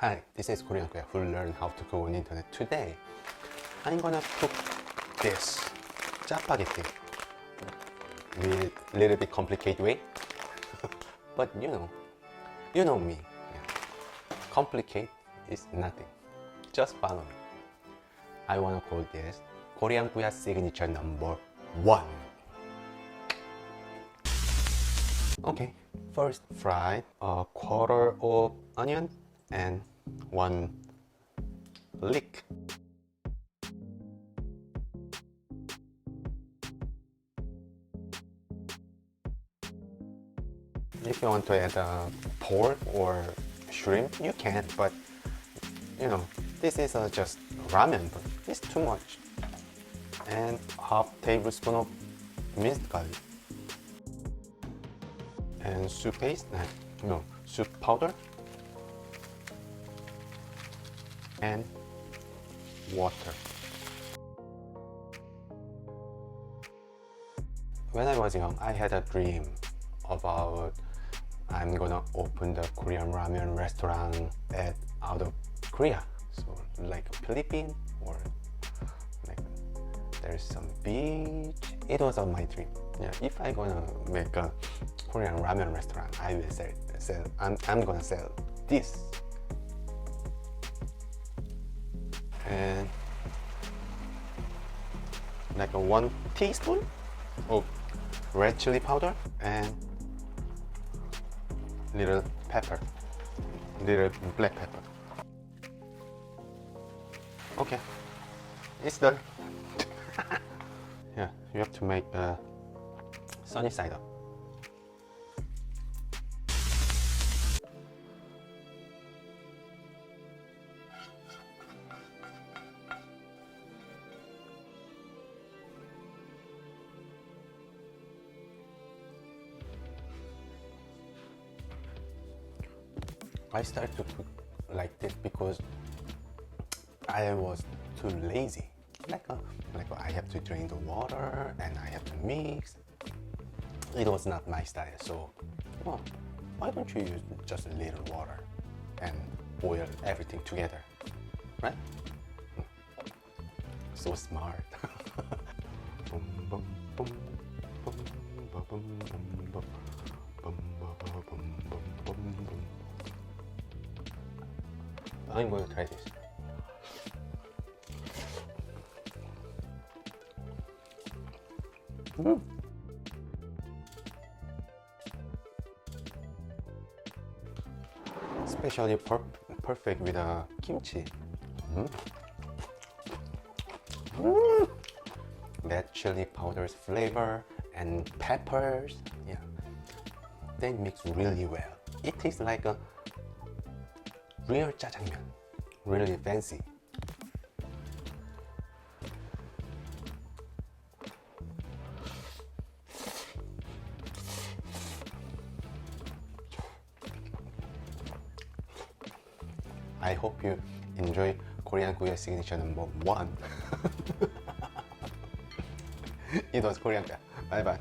Hi, this is Korean꾸야 who learned how to cook on the internet. Today, I'm gonna cook this 짜파게티 with a little bit complicated way. But you know me. Yeah. Complicate is nothing. Just follow me. I wanna call this 코리안꾸야 signature number 1. Okay, first fry a quarter of onion and 1 leek. If you want to add pork or shrimp, you can, but this is just ramen, but it's too much. And half tablespoon of minced garlic. And soup paste, soup powder. And water. When I was young, I had a dream about I'm gonna open the Korean ramen restaurant out of Korea. So like Philippines or like there's some beach. It was on my dream. Yeah, if I'm gonna make a Korean ramen restaurant, I will sell. I'm gonna sell this. And like a 1 teaspoon of red chili powder and little black pepper. Okay, it's done. Yeah, you have to make a sunny side up. I started to cook like this because I was too lazy. Like I have to drain the water and I have to mix. It was not my style, so why don't you use just a little water and boil everything together, right? So smart. I'm going to try this. Especially perfect with kimchi. That chili powder's flavor and peppers, yeah, they mix really well. It tastes like a real jjajangmyeon, really fancy. I hope you enjoy 코리안꾸야 signature number 1. It was Korean꾸야. Bye bye.